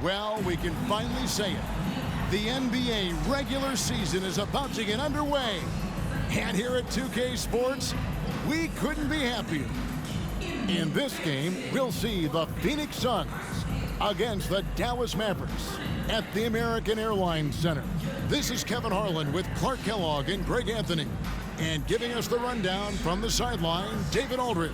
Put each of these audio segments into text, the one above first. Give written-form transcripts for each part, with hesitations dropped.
Well, we can finally say it. The NBA regular season is about to get underway. And here at 2K Sports, we couldn't be happier. In this game, we'll see the Phoenix Suns against the Dallas Mavericks at the American Airlines Center. This is Kevin Harlan with Clark Kellogg and Greg Anthony. And giving us the rundown from the sideline, David Aldridge.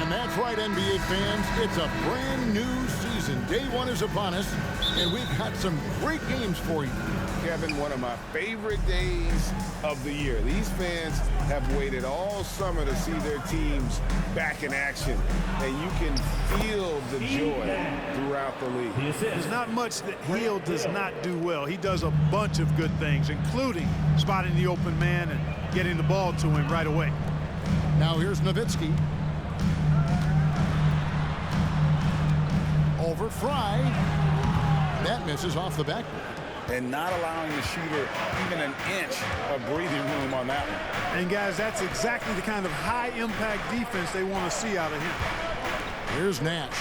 That's right, NBA fans. It's a brand new season. Day one is upon us, and we've got some great games for you. Kevin, one of my favorite days of the year. These fans have waited all summer to see their teams back in action, and you can feel the joy throughout the league. There's not much that Hill does not do well. He does a bunch of good things, including spotting the open man and getting the ball to him right away. Now here's Nowitzki. Over Fry. That misses off the backboard. And not allowing the shooter even an inch of breathing room on that one. And, guys, that's exactly the kind of high-impact defense they want to see out of him. Here's Nash.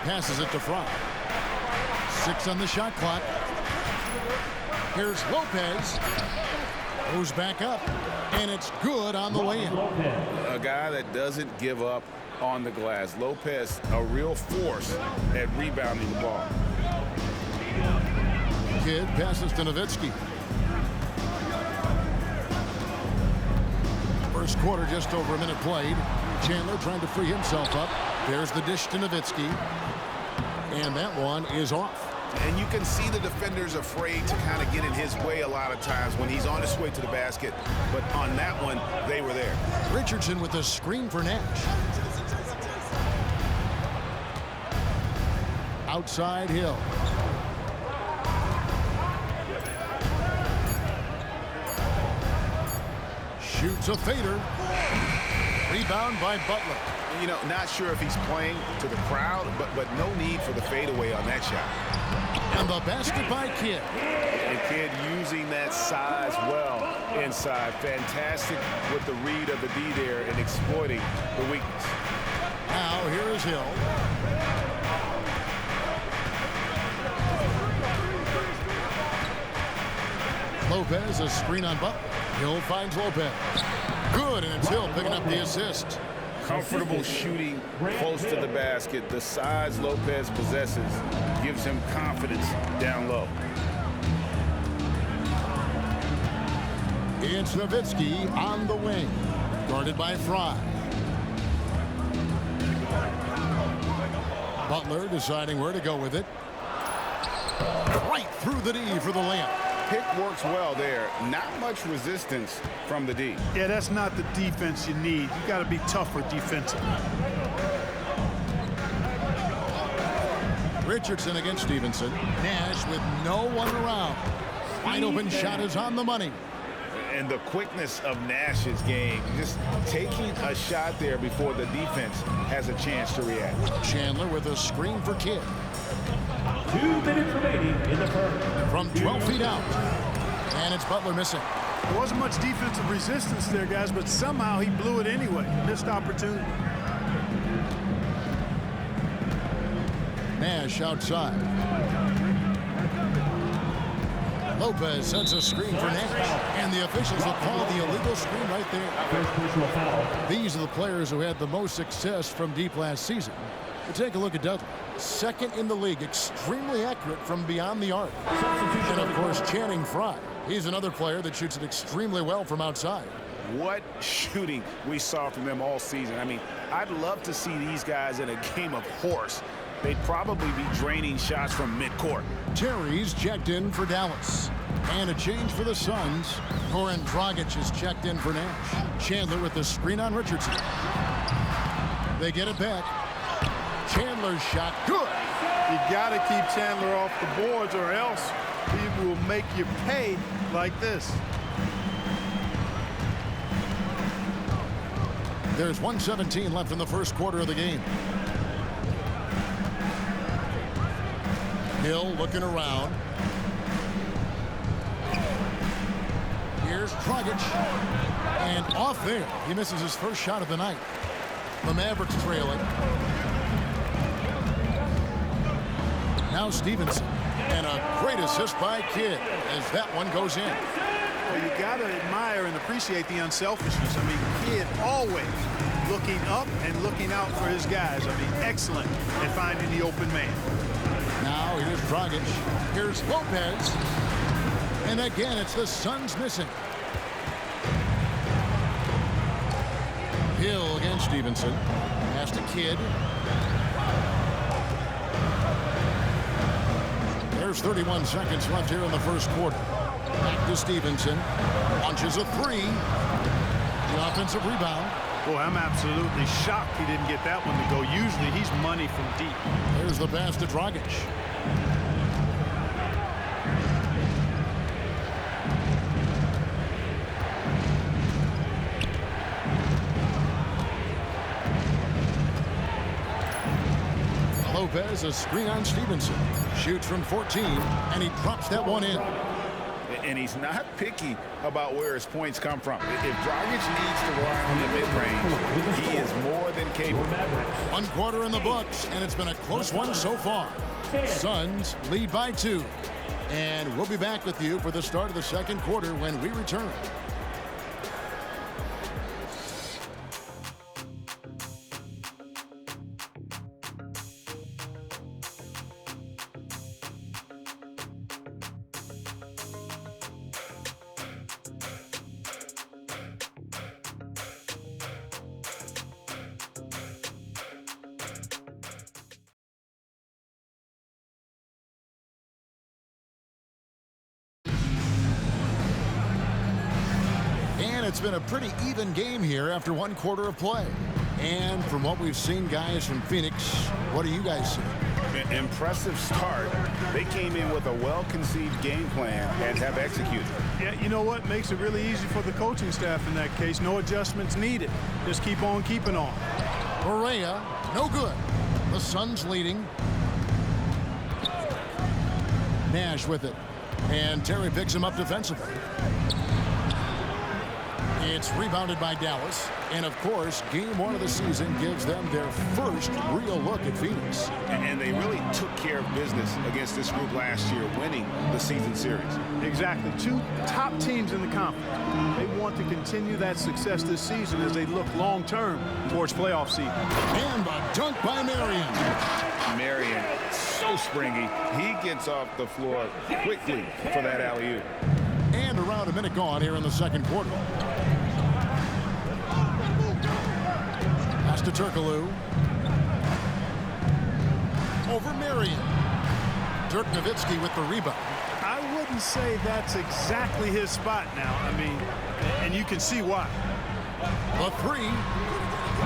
Passes it to Fry. 6 on the shot clock. Here's Lopez. Goes back up. And it's good on the way in. A guy that doesn't give up on the glass. Lopez, a real force at rebounding the ball. Kidd passes to Nowitzki. First quarter, just over a minute played. Chandler trying to free himself up. There's the dish to Nowitzki. And that one is off. And you can see the defenders afraid to kind of get in his way a lot of times when he's on his way to the basket. But on that one, they were there. Richardson with a screen for Nash. Outside Hill. Shoots a fader. Rebound by Butler. You know, not sure if he's playing to the crowd, but no need for the fadeaway on that shot. And the basket by Kidd. And Kidd using that size well inside. Fantastic with the read of the D there and exploiting the weakness. Now here is Hill. Lopez, a screen on Butler. Hill finds Lopez. Good, and it's Hill picking up the assist. Comfortable shooting close to the basket. The size Lopez possesses gives him confidence down low. It's Nowitzki on the wing. Guarded by Fry. Butler deciding where to go with it. Right through the D for the layup. Pick works well there. Not much resistance from the D. Yeah, that's not the defense you need. You got to be tougher defensively. Richardson against Stevenson. Nash with no one around. Wide open shot is on the money. And the quickness of Nash's game, just taking a shot there before the defense has a chance to react. Chandler with a screen for Kidd. 2 minutes remaining in the first. From 12 feet out. And it's Butler missing. There wasn't much defensive resistance there, guys, but somehow he blew it anyway. Missed opportunity. Nash outside. Lopez sends a screen for Nash. And the officials will call the illegal screen right there. First personal foul. These are the players who had the most success from deep last season. But take a look at Dudley. Second in the league, extremely accurate from beyond the arc. And of course, Channing Frye. He's another player that shoots it extremely well from outside. What shooting we saw from them all season. I mean, I'd love to see these guys in a game of horse. They'd probably be draining shots from midcourt. Terry's checked in for Dallas. And a change for the Suns. Goran Dragic is checked in for Nash. Chandler with the screen on Richardson. They get it back. Chandler's shot, good. You got to keep Chandler off the boards or else he will make you pay like this. There's 1:17 left in the first quarter of the game. Hill looking around. Here's Dragic. And off there. He misses his first shot of the night. The Mavericks trailing. Now Stevenson. And a great assist by Kidd as that one goes in. Well, you got to admire and appreciate the unselfishness. I mean, Kidd always looking up and looking out for his guys. I mean, excellent at finding the open man. Now here's Dragic. Here's Lopez. And again, it's the Suns missing. Hill against Stevenson. Pass to Kidd. There's 31 seconds left here in the first quarter. Back to Stevenson. Launches a three. The offensive rebound. Boy, I'm absolutely shocked he didn't get that one to go. Usually he's money from deep. There's the pass to Dragic. Lopez, a screen on Stevenson. Shoots from 14, and he drops that one in. And he's not picky about where his points come from. If Dragic needs to rely on the mid-range, he is more than capable. 1 quarter in the books, and it's been a close one so far. Suns lead by 2. And we'll be back with you for the start of the second quarter when we return. It's been a pretty even game here after 1 quarter of play. And from what we've seen, guys, from Phoenix, what do you guys see? Impressive start. They came in with a well-conceived game plan and have executed. Yeah, you know what? Makes it really easy for the coaching staff in that case. No adjustments needed. Just keep on keeping on. Correa, no good. The Suns leading. Nash with it. And Terry picks him up defensively. It's rebounded by Dallas. And, of course, game 1 of the season gives them their first real look at Phoenix. And they really took care of business against this group last year, winning the season series. Exactly. 2 top teams in the conference. They want to continue that success this season as they look long-term towards playoff season. And a dunk by Marion. Marion, so springy. He gets off the floor quickly for that alley-oop. And around a minute gone here in the second quarter. Pass to Turkoglu. Over Marion. Dirk Nowitzki with the rebound. I wouldn't say that's exactly his spot now. I mean, and you can see why. The three.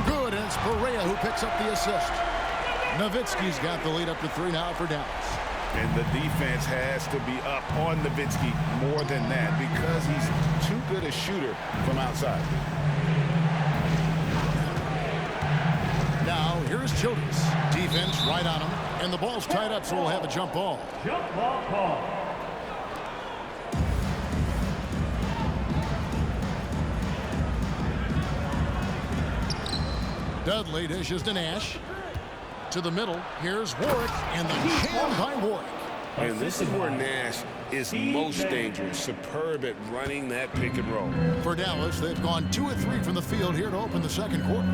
Good, and it's Correa who picks up the assist. Nowitzki's got the lead up to 3 now for Dallas. And the defense has to be up on Nowitzki more than that because he's too good a shooter from outside. Now, here's Childress. Defense right on him. And the ball's tied up, so we'll have a jump ball. Jump ball call. Dudley dishes to Nash. To the middle. Here's Warwick. And the jam by Warwick. And this is where Nash is most dangerous. Superb at running that pick and roll. For Dallas, they've gone 2 of 3 from the field here to open the second quarter.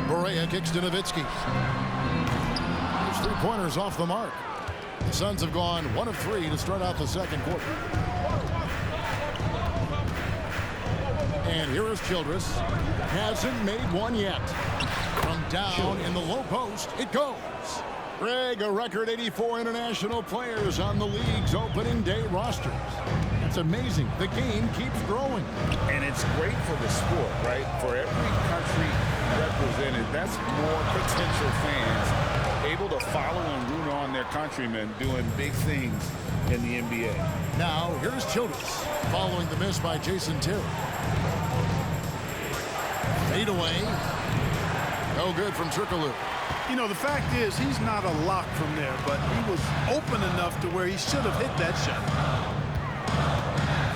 Correa kicks to Nowitzki. His 3-pointers off the mark. The Suns have gone 1 of 3 to start out the second quarter. And here is Childress. Hasn't made one yet. From down in the low post, it goes. Greg, a record 84 international players on the league's opening day rosters. It's amazing. The game keeps growing. And it's great for the sport, right? For every country represented, that's more potential fans able to follow and root on their countrymen doing big things in the NBA. Now, here's Childress following the miss by Jason Terry. Fade away. No good from Turkoglu. You know, the fact is he's not a lock from there, but he was open enough to where he should have hit that shot.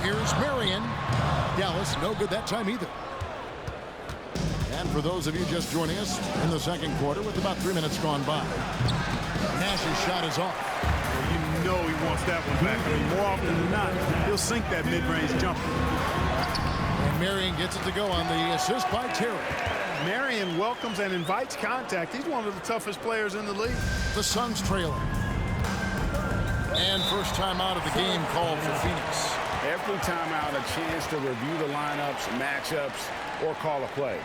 Here's Marion. Dallas, no good that time either. And for those of you just joining us in the second quarter with about 3 minutes gone by, Nash's shot is off. Well, you know he wants that one back. I mean, more often than not, he'll sink that mid-range jumper. And Marion gets it to go on the assist by Terry. Marion welcomes and invites contact. He's one of the toughest players in the league. The Suns trailing. And first time out of the game called for Phoenix. Every time out, a chance to review the lineups, matchups, or call a play.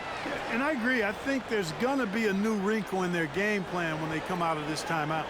And I agree. I think there's going to be a new wrinkle in their game plan when they come out of this timeout.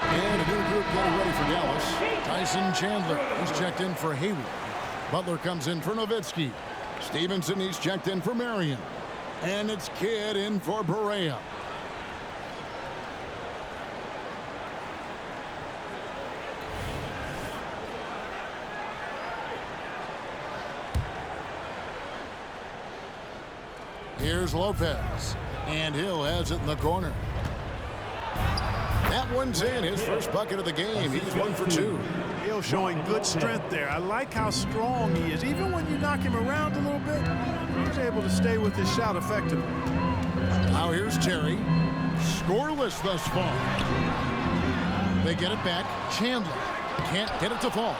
And a new group getting ready for Dallas. Tyson Chandler is checked in for Hayward. Butler comes in for Nowitzki. Stevenson, he's checked in for Marion. And it's Kidd in for Barea. Here's Lopez. And Hill has it in the corner. That one's in, his first bucket of the game. He's 1 for 2. Hill showing good strength there. I like how strong he is. Even when you knock him around a little bit, he's able to stay with his shot effectively. Now here's Terry. Scoreless thus far. They get it back. Chandler can't get it to fall.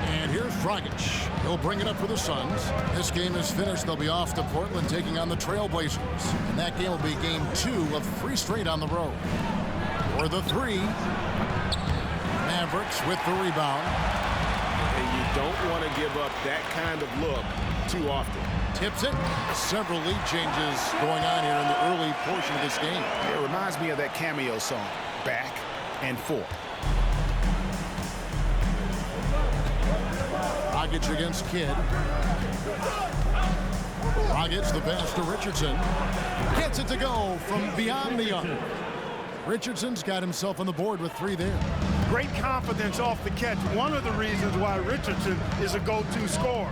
And here's Dragic. He'll bring it up for the Suns. This game is finished. They'll be off to Portland taking on the Trailblazers. And that game will be game 2 of 3 straight on the road. For the 3, Mavericks with the rebound. And you don't want to give up that kind of look too often. Tips it. Several lead changes going on here in the early portion of this game. It reminds me of that cameo song, Back and Forth. Dragic against Kidd. Dragic the pass to Richardson. Gets it to go from beyond the arc. Richardson's got himself on the board with 3 there. Great confidence off the catch. One of the reasons why Richardson is a go-to scorer.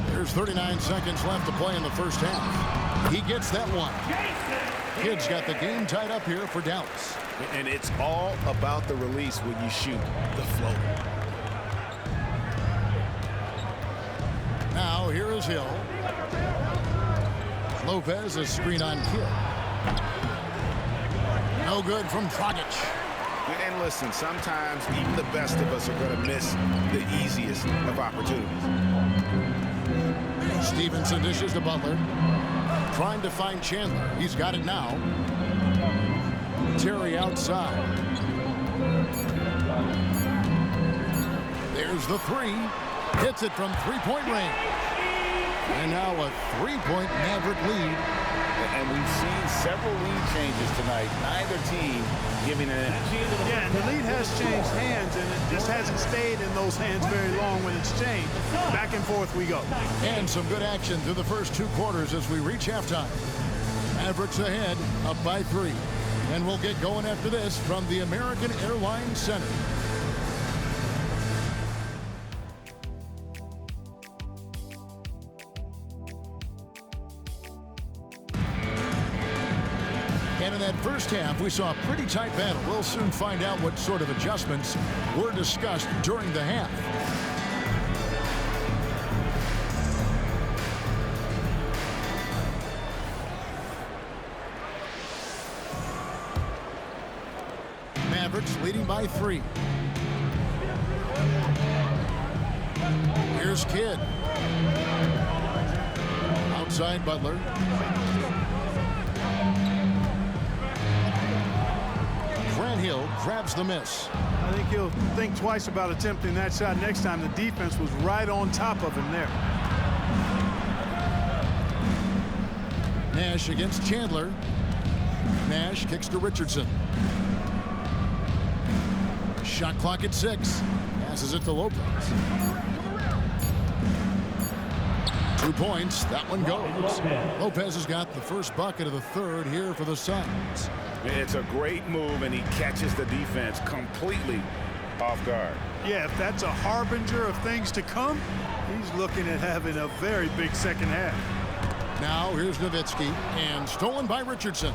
There's 39 seconds left to play in the first half. He gets that one. Kidd's got the game tied up here for Dallas. And it's all about the release when you shoot the floater. Now here is Hill. Lopez, a screen on Kidd. No good from Dragic. And listen, sometimes even the best of us are going to miss the easiest of opportunities. Stevenson dishes to Butler. Trying to find Chandler. He's got it now. Terry outside. There's the 3. Hits it from 3-point range. And now a 3-point Maverick lead. And we've seen several lead changes tonight. Neither team giving an edge. Yeah, and the lead has changed hands, and it just hasn't stayed in those hands very long when it's changed. Back and forth we go. And some good action through the first 2 quarters as we reach halftime. Mavericks ahead, up by 3. And we'll get going after this from the American Airlines Center. And in that first half, we saw a pretty tight battle. We'll soon find out what sort of adjustments were discussed during the half. Mavericks leading by 3. Here's Kidd. Outside Butler. Grant Hill grabs the miss. I think he'll think twice about attempting that shot next time. The defense was right on top of him there. Nash against Chandler. Nash kicks to Richardson. Shot clock at 6. Passes it to Lopez. 2 points. That one goes. Lopez has got the first bucket of the third here for the Suns. It's a great move, and he catches the defense completely off guard. Yeah, if that's a harbinger of things to come, he's looking at having a very big second half. Now here's Nowitzki, and stolen by Richardson.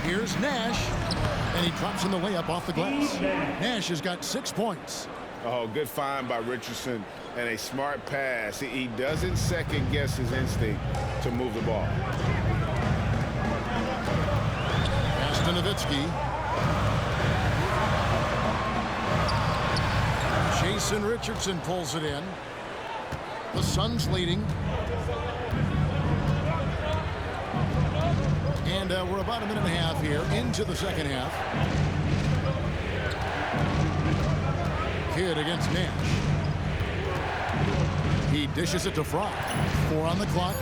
Here's Nash, and he drops in the layup off the glass. Nash has got 6 points. Oh, good find by Richardson and a smart pass. He doesn't second guess his instinct to move the ball. Pass to Nowitzki. Jason Richardson pulls it in. The Suns leading. And we're about a minute and a half here into the second half. Kidd against Nash. He dishes it to Fry. 4 on the clock.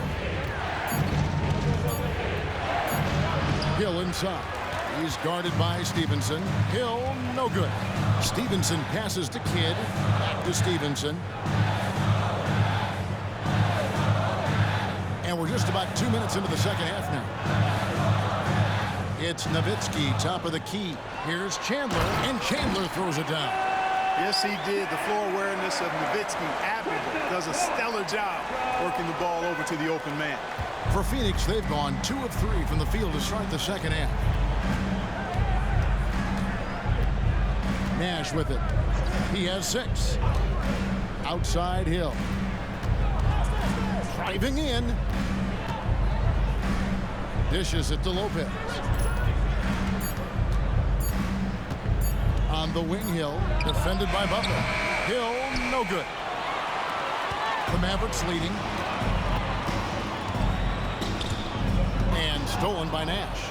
Hill inside. He's guarded by Stevenson. Hill, no good. Stevenson passes to Kidd. Back to Stevenson. And we're just about 2 minutes into the second half now. It's Nowitzki, top of the key. Here's Chandler, and Chandler throws it down. Yes, he did. The floor awareness of Nowitzki, admirable. Does a stellar job working the ball over to the open man. For Phoenix, they've gone 2 of 3 from the field to start the second half. Nash with it. He has 6. Outside Hill. Driving in. Dishes it to Lopez. On the wing, Hill, defended by Butler. Hill, no good. The Mavericks leading. And stolen by Nash.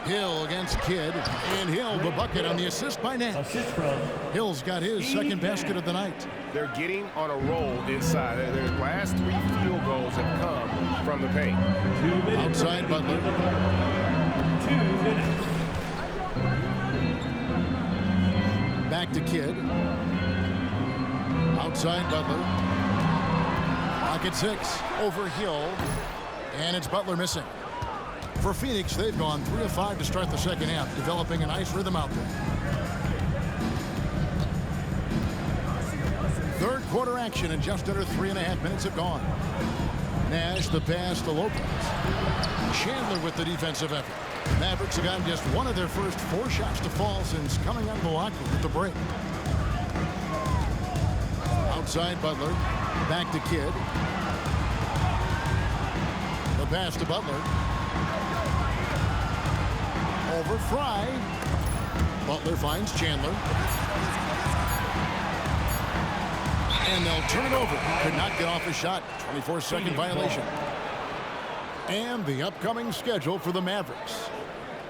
Hill against Kidd. And Hill, the bucket on the assist by Nash. Hill's got his second basket of the night. They're getting on a roll inside. Their last 3 field goals have come from the paint. Outside Butler. 2 minutes. Back to Kidd. Outside Butler. Pocket 6. Over Hill. And it's Butler missing. For Phoenix, they've gone 3 of 5 to start the second half, developing a nice rhythm out there. Third quarter action, and just under 3.5 minutes have gone. Nash the pass to Lopez. Chandler with the defensive effort. The Mavericks have gotten just one of their first 4 shots to fall since coming out of the locker room at the break. Outside Butler. Back to Kidd. The pass to Butler. Over Fry. Butler finds Chandler. And they'll turn it over. Could not get off a shot. 24-second violation. And the upcoming schedule for the Mavericks.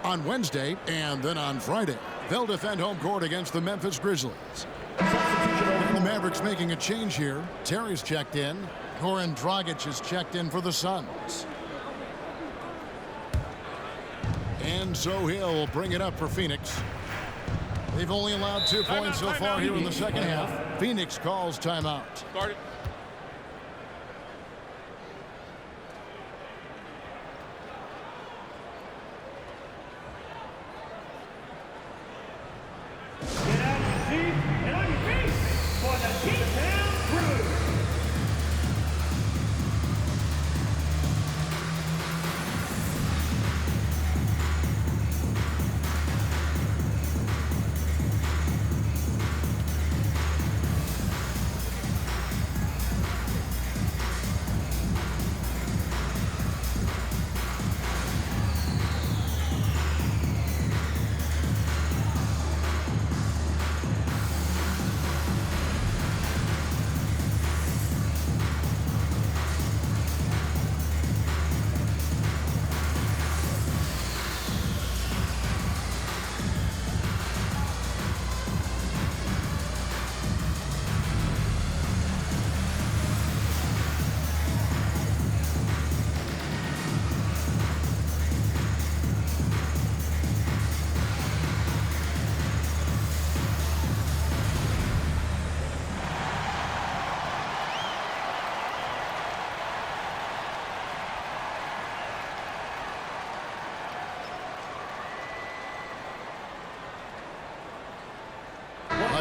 On Wednesday and then on Friday, they'll defend home court against the Memphis Grizzlies. The Mavericks making a change here. Terry's checked in. Goran Dragic is checked in for the Suns. And so he'll bring it up for Phoenix. They've only allowed 2 points so far here in the second half. Phoenix calls timeout. Start it. Get out of your seat and on your feet for the T-Town Crew.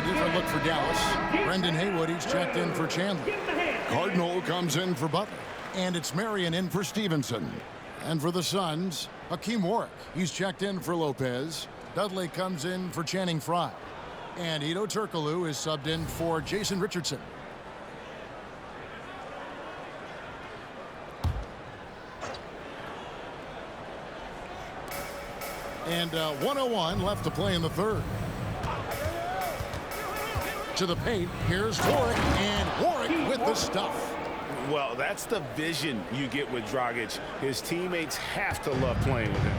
different look for Dallas. Brendan Haywood, he's checked in for Chandler. Cardinal comes in for Butler. And it's Marion in for Stevenson. And for the Suns, Hakeem Warwick, he's checked in for Lopez. Dudley comes in for Channing Frye. And Ito Turkoglu is subbed in for Jason Richardson. And 1:01 left to play in the third. To the paint, here's Warwick, and Warwick with the stuff. Well, that's the vision you get with Dragic. His teammates have to love playing with him.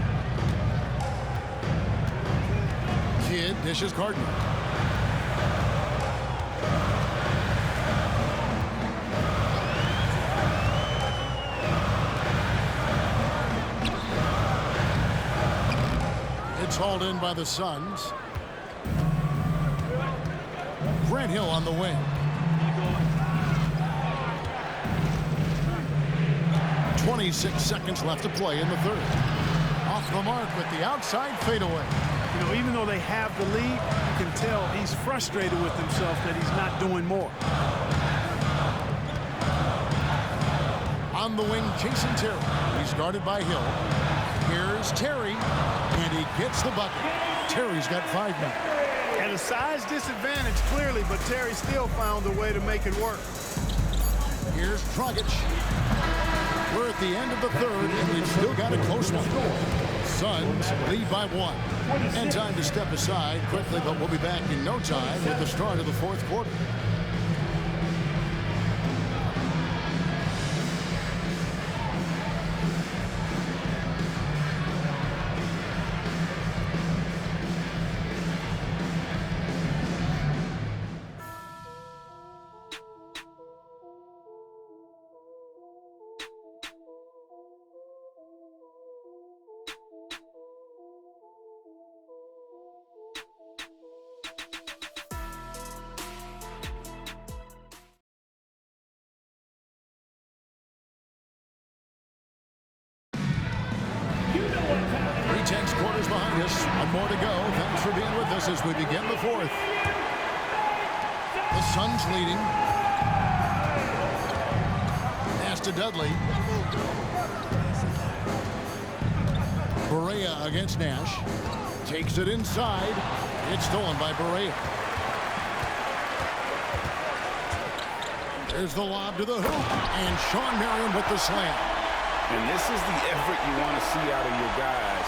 Kidd dishes Cardinal. It's hauled in by the Suns. Grant Hill on the wing. 26 seconds left to play in the third. Off the mark with the outside fadeaway. You know, even though they have the lead, you can tell he's frustrated with himself that he's not doing more. On the wing, Jason Terry. He's guarded by Hill. Here's Terry, and he gets the bucket. Terry's got 5 now. At a size disadvantage, clearly, but Terry still found a way to make it work. Here's Dragic. We're at the end of the third, and we've still got a close one. Suns lead by 1. And time to step aside quickly, but we'll be back in no time with the start of the fourth quarter. Quarters behind us. One more to go. Thanks for being with us as we begin the fourth. The Suns leading. Pass to Dudley. Barea against Nash. Takes it inside. It's stolen by Barea. There's the lob to the hoop. And Sean Marion with the slam. And this is the effort you want to see out of your guys,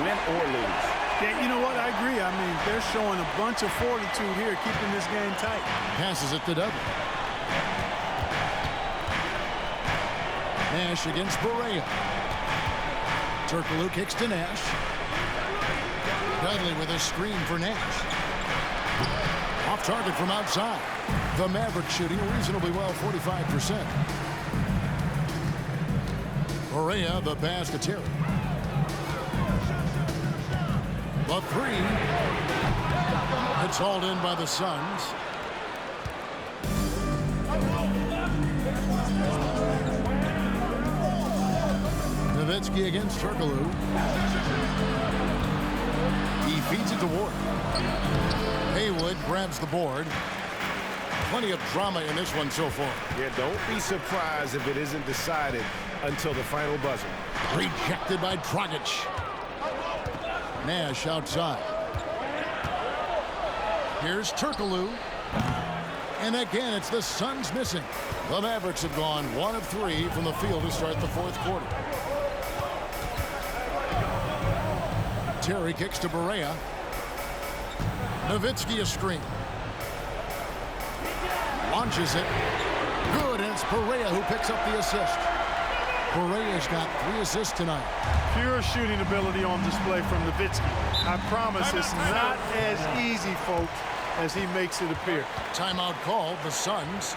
win or lose. Yeah, you know what? I agree. I mean, they're showing a bunch of fortitude here, keeping this game tight. Passes it to Dudley. Nash against Barea. Turkoglu kicks to Nash. Dudley with a screen for Nash. Off target from outside. The Mavericks shooting reasonably well, 45%. Barea, the pass to Terry. The three. It's hauled in by the Suns. Nowitzki against Turkoglu. He feeds it to Ward. Haywood grabs the board. Plenty of drama in this one so far. Yeah, don't be surprised if it isn't decided until the final buzzer. Rejected by Dragic. Nash outside. Here's Turkoglu. And again, it's the Suns missing. The Mavericks have gone 1 of 3 from the field to start the fourth quarter. Terry kicks to Barea. Nowitzki a screen. Launches it. Good, and it's Barea who picks up the assist. Barea's got 3 assists tonight. Pure shooting ability on display from Nowitzki. I promise it's not as easy, folks, as he makes it appear. Timeout called, the Suns.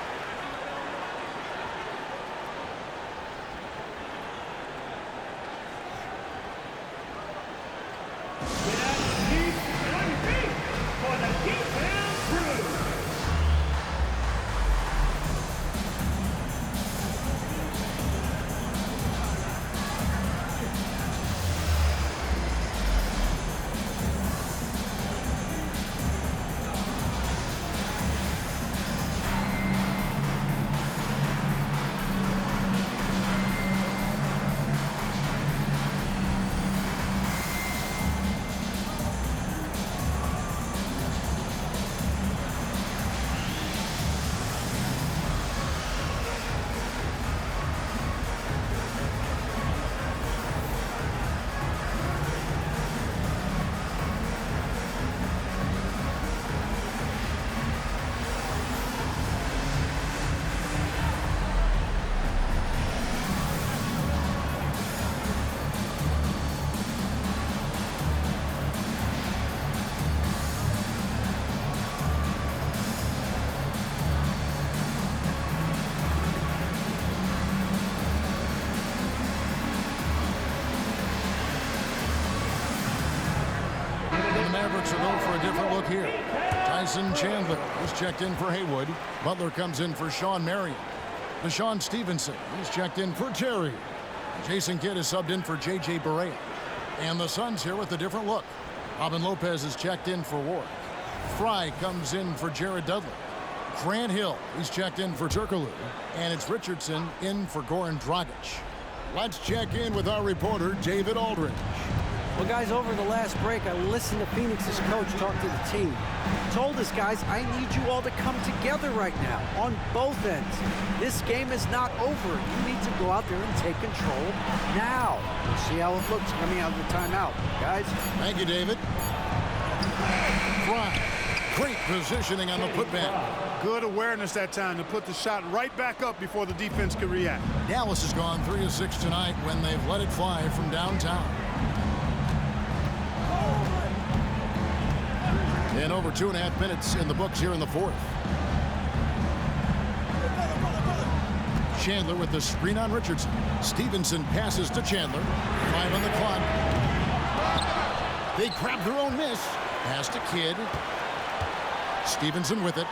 Mavericks will go for a different look here. Tyson Chandler is checked in for Haywood. Butler comes in for Sean Marion. Deshaun Stevenson is checked in for Terry. Jason Kidd is subbed in for J.J. Barea. And the Suns here with a different look. Robin Lopez is checked in for Ward. Fry comes in for Jared Dudley. Grant Hill is checked in for Turkoglu. And it's Richardson in for Goran Dragic. Let's check in with our reporter, David Aldridge. Well, guys, over the last break, I listened to Phoenix's coach talk to the team. He told us, guys, I need you all to come together right now on both ends. This game is not over. You need to go out there and take control now. We'll see how it looks coming out of the timeout, guys. Thank you, David. Fry. Great positioning on the putback. Good awareness that time to put the shot right back up before the defense could react. Dallas has gone 3 of 6 tonight when they've let it fly from downtown. And over 2.5 minutes in the books here in the fourth. Chandler with the screen on Richardson. Stevenson passes to Chandler. 5 on the clock. They grab their own miss. Pass to Kidd. Stevenson with it.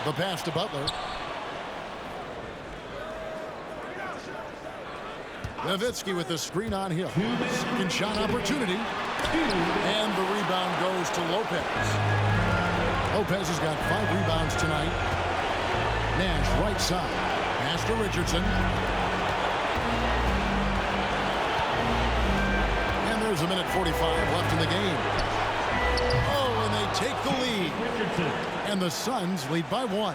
The pass to Butler. Nowitzki with the screen on Hill. Second shot opportunity. And the rebound goes to Lopez. Lopez has got 5 rebounds tonight. Nash right side. Pass to Richardson. And there's a minute 45 left in the game. Oh, and they take the lead. And the Suns lead by 1.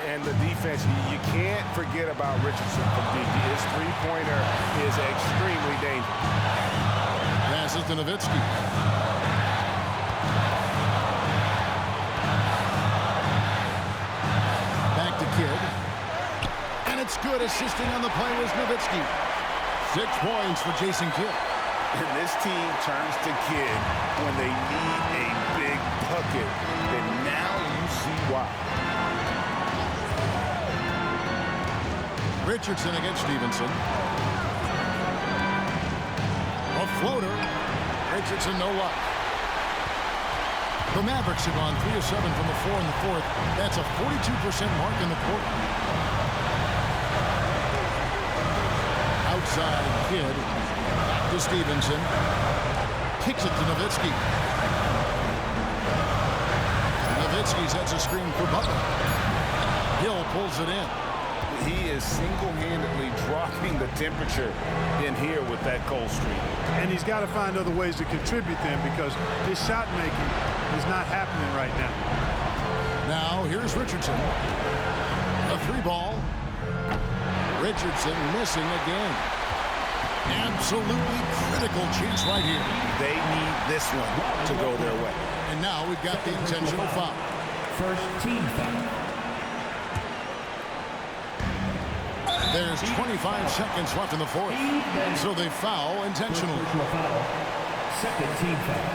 And the defense, you can't forget about Richardson from deep. His three-pointer is extremely dangerous. Passes to Nowitzki. Back to Kidd. And it's good. Assisting on the play was Nowitzki. 6 points for Jason Kidd. And this team turns to Kidd when they need a big bucket. And now you see why. Richardson against Stevenson. A floater. Richardson, no luck. The Mavericks have gone 3 of 7 from the floor in the fourth. That's a 42% mark in the quarter. Outside Kidd. To Stevenson. Kicks it to Nowitzki. Nowitzki sets a screen for Butler. Hill pulls it in. He is single-handedly dropping the temperature in here with that cold streak. And he's got to find other ways to contribute then because his shot making is not happening right now. Now here's Richardson. A 3-ball. Richardson missing again. Absolutely critical chance right here. They need this one to go their way. And now we've got the intentional foul. First team foul. There's 25 seconds left in the fourth. So they foul intentionally. Foul. Second team foul.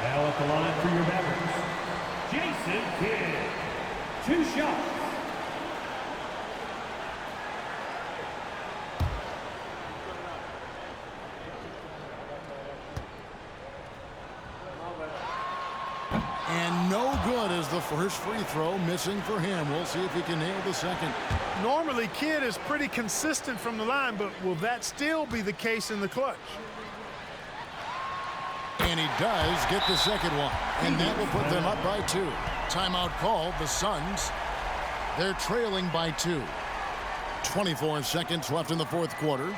Now at the line for your Mavericks, Jason Kidd. 2 shots. And no good as the first free throw missing for him. We'll see if he can nail the second. Normally, Kidd is pretty consistent from the line, but will that still be the case in the clutch? And he does get the second one. And that will put them up by 2. Timeout called. The Suns, they're trailing by 2. 24 seconds left in the fourth quarter.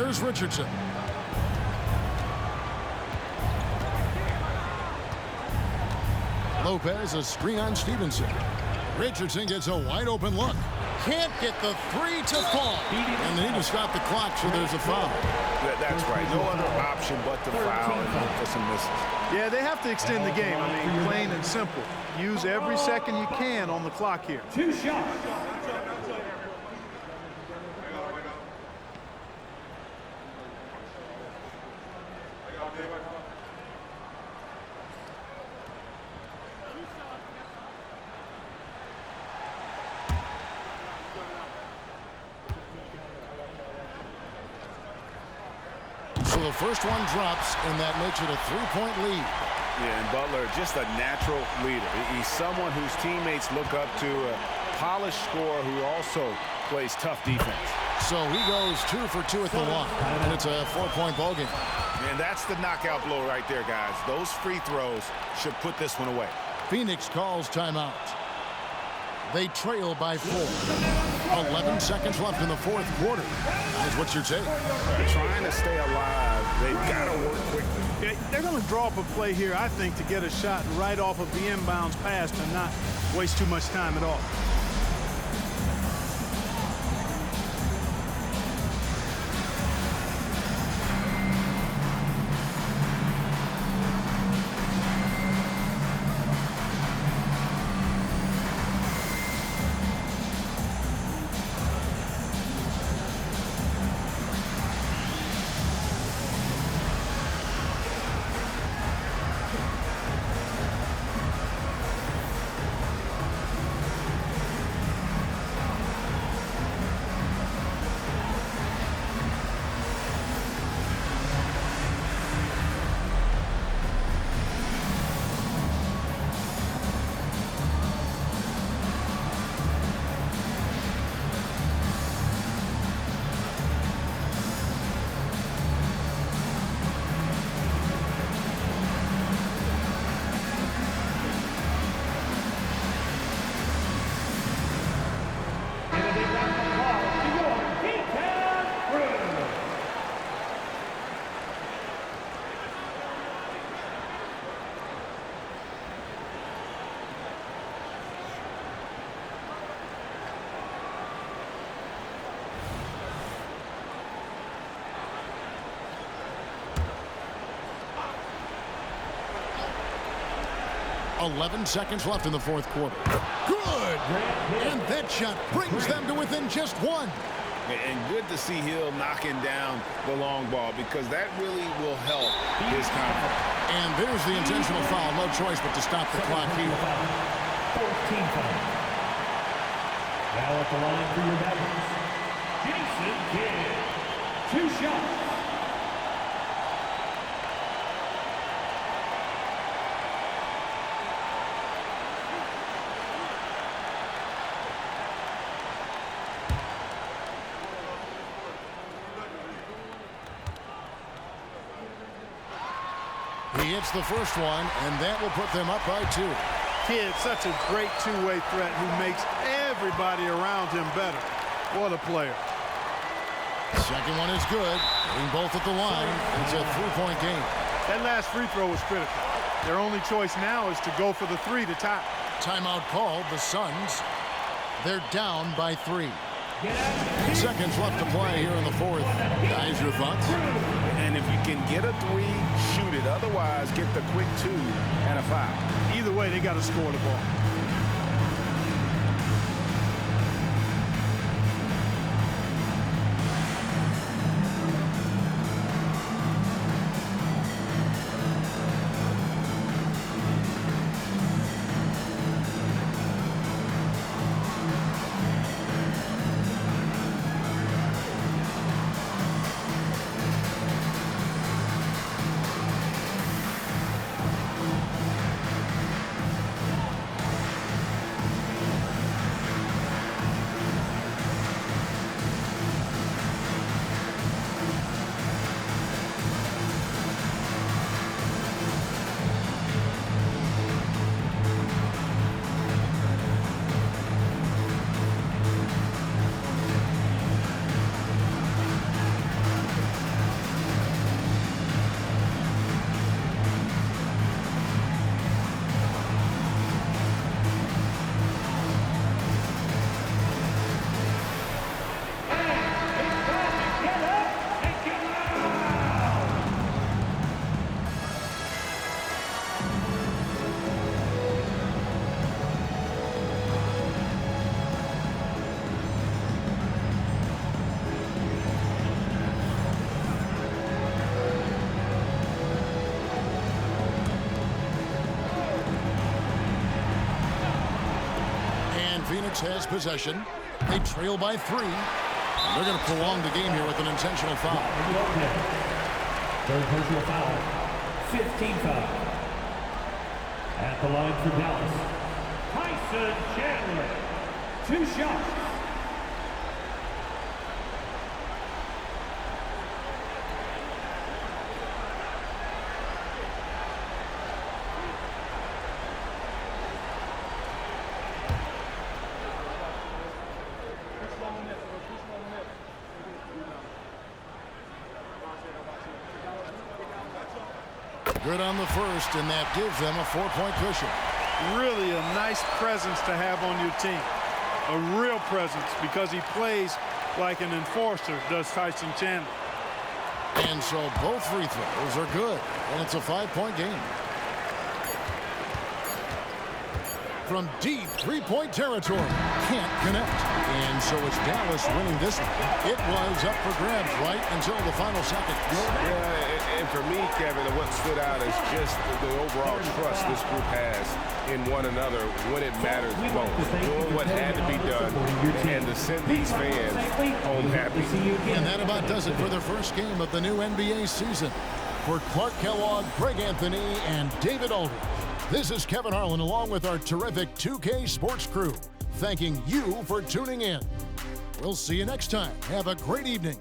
Here's Richardson. Lopez, a screen on Stevenson. Richardson gets a wide open look. Can't get the three to fall. And they need to stop the clock, so there's a foul. That's right. No other option but to foul and for some misses. Yeah, they have to extend the game. I mean, plain and simple. Use every second you can on the clock here. 2 shots. So the first one drops, and that makes it a three-point lead. Yeah, and Butler, just a natural leader. He's someone whose teammates look up to, a polished scorer who also plays tough defense. So he goes 2 for 2 at the line, and it's a 4-point ball game. And that's the knockout blow right there, guys. Those free throws should put this one away. Phoenix calls timeout. They trail by 4. 11 seconds left in the fourth quarter. Guys, what's your take? Trying to stay alive. They've got to work quickly. Yeah, they're going to draw up a play here, I think, to get a shot right off of the inbounds pass and not waste too much time at all. .11 seconds left in the fourth quarter. Good! And that shot brings them to within just 1. And good to see Hill knocking down the long ball because that really will help his confidence. And there's the intentional foul. No choice but to stop the clock here. 14 foul. Now at the line for your Mavericks, Jason Kidd. 2 shots. He hits the first one, and that will put them up by 2. Kidd, such a great two-way threat who makes everybody around him better. What a player. Second one is good. Getting both at the line. It's a 3-point game. That last free throw was critical. Their only choice now is to go for the 3 to tie. Timeout called. The Suns, they're down by 3. Seconds left to play here in the fourth. Guys, your thoughts? And if you can get a 3, shoot it. Otherwise, get the quick 2 and a foul. Either way, they got to score the ball. Phoenix has possession. They trail by 3. They're going to prolong the game here with an intentional foul. Third personal foul. 15 foul. At the line for Dallas, Tyson Chandler. 2 shots. Good on the first, and that gives them a 4-point cushion. Really a nice presence to have on your team. A real presence, because he plays like an enforcer, does Tyson Chandler. And so both free throws are good, and it's a 5-point game. From deep 3-point territory, can't connect. And so it's Dallas winning this one. It was up for grabs right until the final second. Yeah, and for me, Kevin, what stood out is just the overall trust this group has in one another when it matters most. Doing what had to be done and to send these fans home happy. And that about does it for the first game of the new NBA season. For Clark Kellogg, Greg Anthony, and David Aldridge, this is Kevin Harlan along with our terrific 2K Sports crew, thanking you for tuning in. We'll see you next time. Have a great evening.